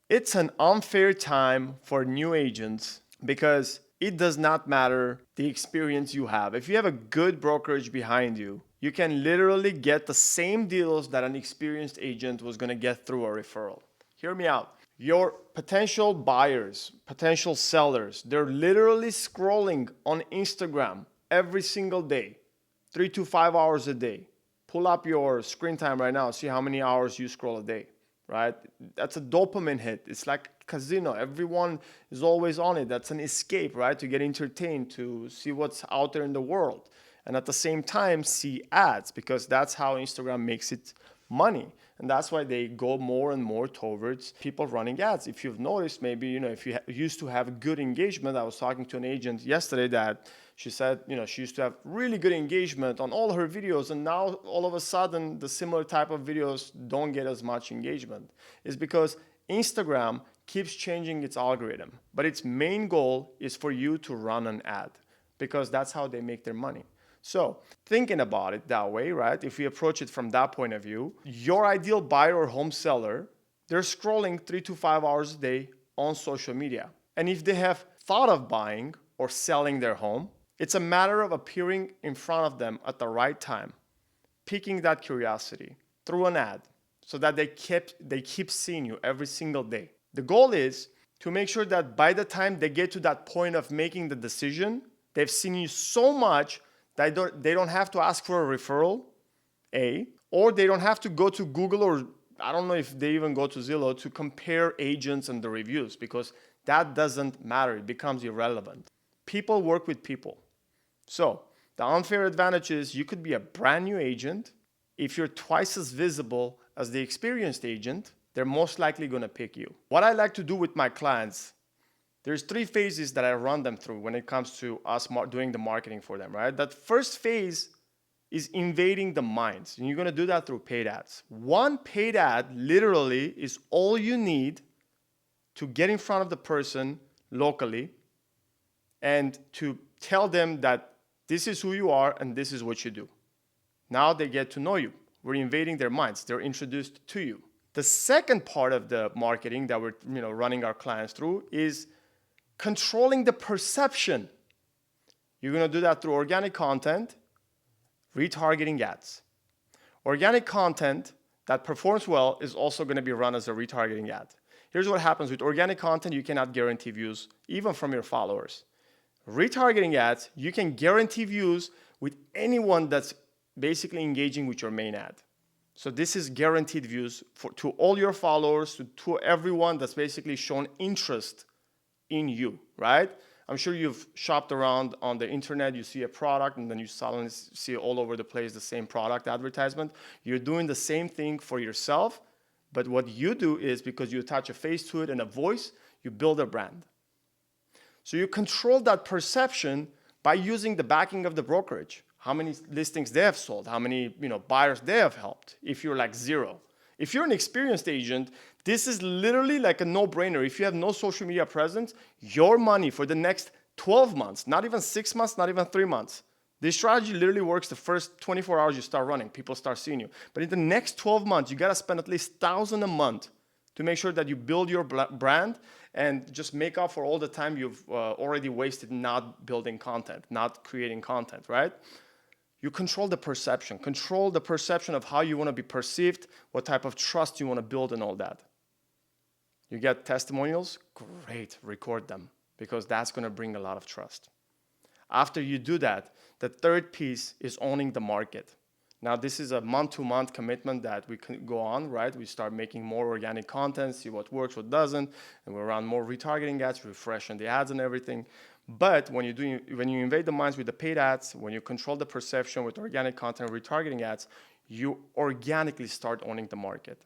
It's an unfair time for new agents because it does not matter the experience you have. If you have a good brokerage behind you, you can literally get the same deals that an experienced agent was going to get through a referral. Hear me out. Your potential buyers, potential sellers, they're literally scrolling on Instagram every single day, 3 to 5 hours a day. Pull up your screen time right now, see how many hours you scroll a day, right? That's a dopamine hit. It's like casino. Everyone is always on it. That's an escape, right? To get entertained, to see what's out there in the world. And at the same time, see ads, because that's how Instagram makes it money. And that's why they go more and more towards people running ads. If you've noticed, maybe, if you used to have good engagement. I was talking to an agent yesterday that she said, she used to have really good engagement on all her videos, and now all of a sudden the similar type of videos don't get as much engagement. It's because Instagram keeps changing its algorithm, but its main goal is for you to run an ad, because that's how they make their money. So thinking about it that way, right? If we approach it from that point of view, your ideal buyer or home seller, they're scrolling 3 to 5 hours a day on social media. And if they have thought of buying or selling their home, it's a matter of appearing in front of them at the right time, piquing that curiosity through an ad so that they keep seeing you every single day. The goal is to make sure that by the time they get to that point of making the decision, they've seen you so much that they don't have to ask for a referral, or they don't have to go to Google, or I don't know if they even go to Zillow to compare agents and the reviews, because that doesn't matter. It becomes irrelevant. People work with people. So the unfair advantage is you could be a brand new agent. If you're twice as visible as the experienced agent, they're most likely going to pick you. What I like to do with my clients, there's 3 phases that I run them through when it comes to us doing the marketing for them, right? That first phase is invading the minds, and you're going to do that through paid ads. One paid ad literally is all you need to get in front of the person locally and to tell them that this is who you are and this is what you do. Now they get to know you. We're invading their minds. They're introduced to you. The second part of the marketing that we're running our clients through is controlling the perception. You're going to do that through organic content, retargeting ads. Organic content that performs well is also going to be run as a retargeting ad. Here's what happens with organic content: you cannot guarantee views, even from your followers. Retargeting ads, you can guarantee views with anyone that's basically engaging with your main ad. So this is guaranteed views to all your followers, to everyone that's basically shown interest in you, right? I'm sure you've shopped around on the internet, you see a product, and then you suddenly see all over the place the same product advertisement. You're doing the same thing for yourself, but what you do is, because you attach a face to it and a voice, you build a brand. So you control that perception by using the backing of the brokerage. How many listings they have sold, how many buyers they have helped, if you're like 0. If you're an experienced agent, this is literally like a no-brainer. If you have no social media presence, your money for the next 12 months, not even 6 months, not even 3 months. This strategy literally works the first 24 hours you start running. People start seeing you. But in the next 12 months, you got to spend at least $1,000 a month to make sure that you build your brand and just make up for all the time you've already wasted not building content, not creating content, right? You control the perception. Control the perception of how you want to be perceived, what type of trust you want to build, and all that. You get testimonials? Great, record them, because that's going to bring a lot of trust. After you do that, the third piece is owning the market. Now, this is a month-to-month commitment that we can go on, right? We start making more organic content, see what works, what doesn't, and we run more retargeting ads, refresh on the ads and everything. But when you invade the minds with the paid ads, when you control the perception with organic content and retargeting ads, you organically start owning the market.